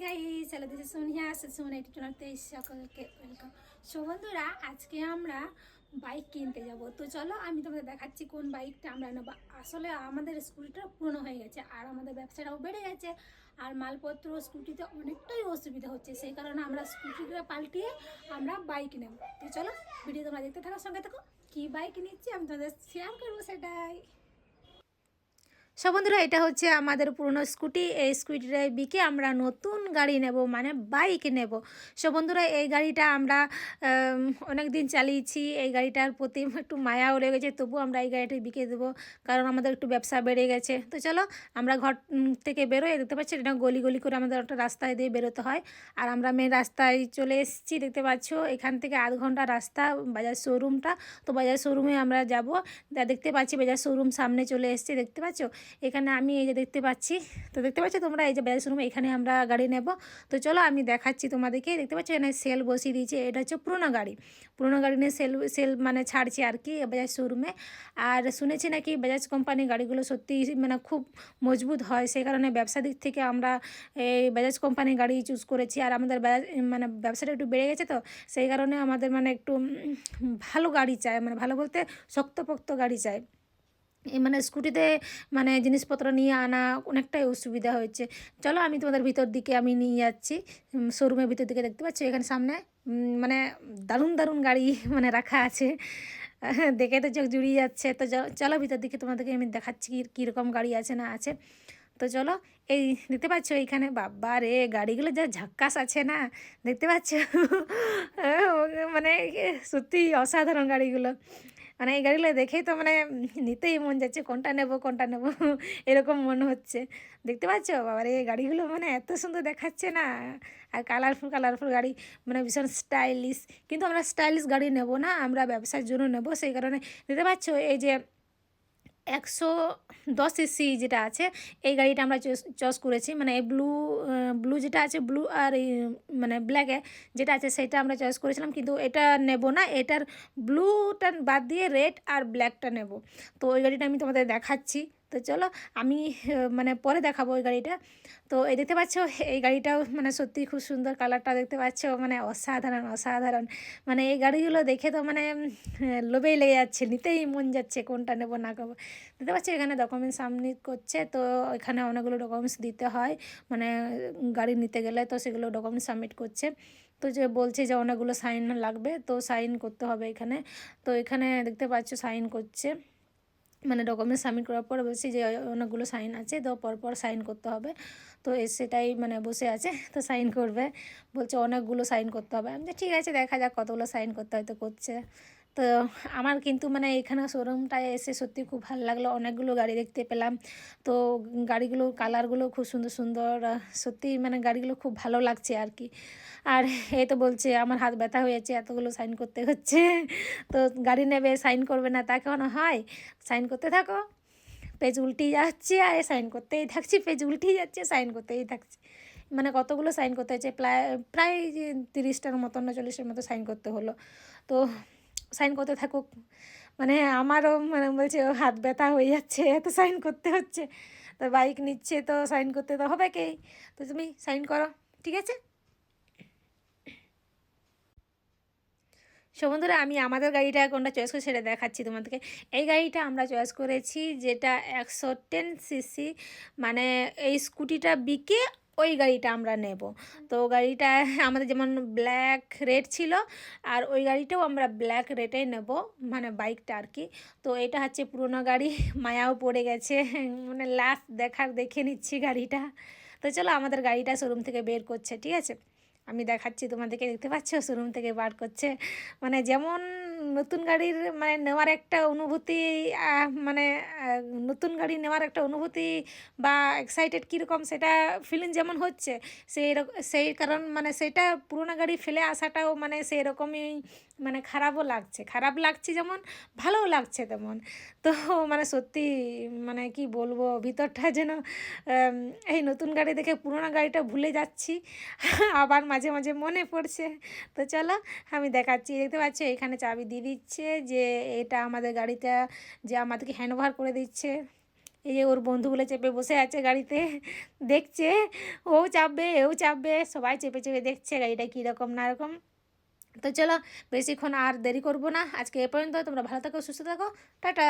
Guys, hello, this is Sonia Suman একটু চলাতে সকলকে welcome. So বন্ধুরা, আজকে আমরা বাইক কিনতে যাব। তো চলো আমি তোমাদের দেখাচ্ছি কোন বাইকটা আমরা নেব। আসলে আমাদের স্কুটিটা পুরনো হয়ে গেছে আর আমাদের ব্যবসাটাও বেড়ে গেছে আর মালপত্র স্কুটিতে অনেকটাই অসুবিধা হচ্ছে, সেই কারণে আমরা স্কুটিটা পাল্টিয়ে আমরা বাইক নেব। তো চলো ভিডিও তোমরা দেখতে থাকো, সঙ্গে থাকো। কী বাইক নিচ্ছি আমি তোমাদের শেয়ার করবো সেটাই। সব বন্ধুরা, এটা হচ্ছে আমাদের পুরনো স্কুটি। এই স্কুটিটা বিকে আমরা নতুন গাড়ি নেব, মানে বাইক নেব। সব বন্ধুরা, এই গাড়িটা আমরা অনেক দিন চালিয়েছি। এই গাড়িটার প্রতি একটু মায়াও লেগেছে, তবু আমরা এই গাড়িটা বিকে দেবো, কারণ আমাদের একটু ব্যবসা বেড়ে গেছে। তো চলো আমরা ঘর থেকে বেরোয়, দেখতে পাচ্ছি এটা গলি গলি করে আমাদের একটা রাস্তায় দিয়ে বেরোতে হয়। আর আমরা মেন রাস্তায় চলে এসেছি, দেখতে পাচ্ছ। এখান থেকে আধ ঘন্টা রাস্তা বাজার শোরুমটা। তো বাজার শোরুমে আমরা যাব। দেখতে পাচ্ছি বাজার শোরুম সামনে চলে এসেছি, দেখতে পাচ্ছ। এখানে আমি এই যে দেখতে পাচ্ছি, তো দেখতে পাচ্ছ তোমরা, এই যে বাজার শোরুম, এখানে আমরা গাড়ি নেব। তো চলো আমি দেখাচ্ছি তোমাদেরকে। দেখতে পাচ্ছ এখানে সেল বসিয়ে দিয়েছে, এটা হচ্ছে পুরোনো গাড়ি। পুরোনো গাড়ি নিয়ে সেল সেল মানে ছাড়ছে আর কি বাজাজ শোরুমে। আর শুনেছি নাকি বাজাজ কোম্পানির গাড়িগুলো সত্যি মানে খুব মজবুত হয়, সেই কারণে ব্যবসা দিক থেকে আমরা এই বাজাজ কোম্পানির গাড়ি চুজ করেছি। আর আমাদের বাজাজ মানে ব্যবসাটা একটু বেড়ে গেছে, তো সেই কারণে আমাদের মানে একটু ভালো গাড়ি চাই, মানে ভালো বলতে শক্তপোক্ত গাড়ি চাই। মানে স্কুটিতে মানে জিনিসপত্র নিয়ে আনা অনেকটাই অসুবিধা হয়েছে। চলো আমি তোমাদের ভিতর দিকে আমি নিয়ে যাচ্ছি, শোরুমের ভিতর দিকে। দেখতে পাচ্ছি এখানে সামনে মানে দারুণ দারুণ গাড়ি মানে রাখা আছে, দেখে তো চোখ জুড়িয়ে যাচ্ছে। তো চলো ভিতর দিকে তোমাদেরকে আমি দেখাচ্ছি কীরকম গাড়ি আছে না আছে। তো চলো, এই দেখতে পাচ্ছ এইখানে, বাবা রে, গাড়িগুলো যা ঝাক্কাস আছে না, দেখতে পাচ্ছ। মানে সত্যি অসাধারণ গাড়িগুলো। মানে এই গাড়িগুলো দেখেই তো মানে নিতেই মন যাচ্ছে, কোনটা নেব কোনটা নেব এরকম মনে হচ্ছে। দেখতে পাচ্ছ বাবার এই গাড়িগুলো মানে এত সুন্দর দেখাচ্ছে না, আর কালারফুল কালারফুল গাড়ি, মানে ভীষণ স্টাইলিশ। কিন্তু আমরা স্টাইলিশ গাড়ি নেব না, আমরা ব্যবসার জন্য নেব, সেই কারণে দেখতে পাচ্ছ এই যে 110 সিসি যেটা আছে, এই গাড়িটা আমরা চয়েস করেছি। মানে এই ব্লু যেটা আছে, ব্লু আর এই মানে ব্ল্যাকে যেটা আছে সেটা আমরা চয়েস করেছিলাম, কিন্তু এটা নেব না, এটার ব্লুটা বাদ দিয়ে রেড আর ব্ল্যাকটা নেব। তো ওই গাড়িটা আমি তোমাদের দেখাচ্ছি। তো চলো আমি মানে পরে দেখাবো ওই গাড়িটা। তো এই দেখতে পাচ্ছ এই গাড়িটাও মানে সত্যি খুব সুন্দর, কালারটা দেখতে পাচ্ছ মানে অসাধারণ অসাধারণ। মানে এই গাড়িগুলো দেখে তো মানে লোভেই লেগে যাচ্ছে, নিতেই মন যাচ্ছে, কোনটা নেব না করবো। দেখতে পাচ্ছি এখানে ডকুমেন্টস সাবমিট করছে, তো এখানে অনেকগুলো ডকুমেন্টস দিতে হয়, মানে গাড়ি নিতে গেলে তো সেগুলো ডকুমেন্টস সাবমিট করছে। তো যে বলছে যে অনেকগুলো সাইন লাগবে, তো সাইন করতে হবে এখানে। তো এখানে দেখতে পাচ্ছ সাইন করছে, মানে ডকুমেন্টস সাবমিট করার পর বলছি যে অনেকগুলো সাইন আছে, তো পরপর সাইন করতে হবে। তো সেটাই মানে বসে আছে, তো সাইন করবে, বলছে অনেকগুলো সাইন করতে হবে। আমি ঠিক আছে, দেখা যাক কতগুলো সাইন করতে হয়তো করছে। তো আমার কিন্তু মানে এখানে শোরুমটায় এসে সত্যি খুব ভালো লাগলো, অনেকগুলো গাড়ি দেখতে পেলাম। তো গাড়িগুলো কালারগুলো খুব সুন্দর সুন্দর, সত্যি মানে গাড়িগুলো খুব ভালো লাগছে আর কি। আর এই তো বলছে আমার হাত ব্যথা হয়েছে, এতগুলো সাইন করতে হচ্ছে। তো গাড়ি নেবে সাইন করবে না তা কেন হয়, সাইন করতে থাকো, পেজ উল্টেই যাচ্ছে আর সাইন করতেই থাকছি, পেজ উল্টেই যাচ্ছে সাইন করতেই থাকছি। মানে কতগুলো সাইন করতে হচ্ছে, প্রায় প্রায় 30টার মতন না 40টার মতো সাইন করতে হলো। তো সাইন করতে থাকুক, মানে আমারও মানে বলছে হাত ব্যথা হয়ে যাচ্ছে, এত সাইন করতে হচ্ছে। তো বাইক নিচ্ছে তো সাইন করতে তো হবে কেই, তো তুমি সাইন করো, ঠিক আছে। সো বন্ধুরা, আমি আমাদের গাড়িটা কোনটা চয়েস করেছি সেটা দেখাচ্ছি তোমাদেরকে। এই গাড়িটা আমরা চয়েস করেছি যেটা 110 সিসি, মানে এই স্কুটিটা বিকে ওই গাড়িটা আমরা নেব। তো গাড়িটা আমাদের যেমন ব্ল্যাক রেড ছিল, আর ওই গাড়িটাও আমরা ব্ল্যাক রেডেই নেব, মানে বাইকটা আর কি। তো এটা হচ্ছে পুরোনো গাড়ি, মায়াও পড়ে গেছে, মানে লাস্ট দেখে নিচ্ছি গাড়িটা। তো চলো আমাদের গাড়িটা শোরুম থেকে বের করছে, ঠিক আছে, আমি দেখাচ্ছি তোমাদেরকে। দেখতে পাচ্ছ শোরুম থেকে বার করছে, মানে যেমন নতুন গাড়ির মানে নেওয়ার একটা অনুভূতি, মানে নতুন গাড়ি নেওয়ার একটা অনুভূতি বা এক্সাইটেড কীরকম সেটা ফিলিং যেমন হচ্ছে, সেই কারণ মানে সেটা পুরোনো গাড়ি ফেলে আসাটাও মানে সেই রকমই, মানে খারাপ লাগছে যেমন, ভালোও লাগছে তেমন। তো মানে সত্যি মানে কি বলবো, ভিতরটা যেন এই নতুন গাড়ি দেখে পুরোনো গাড়িটা ভুলে যাচ্ছি, আবার মাঝে মাঝে মনে পড়ছে। তো চলো আমি দেখাচ্ছি। দেখতে পাচ্ছি এখানে চাবি দিয়ে দিচ্ছে, যে এটা আমাদের গাড়িটা যে আমাদেরকে হ্যান্ড ওভার করে দিচ্ছে, এই যে ওর বন্ধুগুলো চেপে বসে আছে গাড়িতে, দেখছে ও চাপবে এও চাপবে, সবাই চেপে চেপে দেখছে গাড়িটা কীরকম না এরকম। তো চলো বেশিক্ষণ আর দেরি করবো না, আজকে এ পর্যন্ত। তোমরা ভালো থাকো, সুস্থ থাকো, টাটা।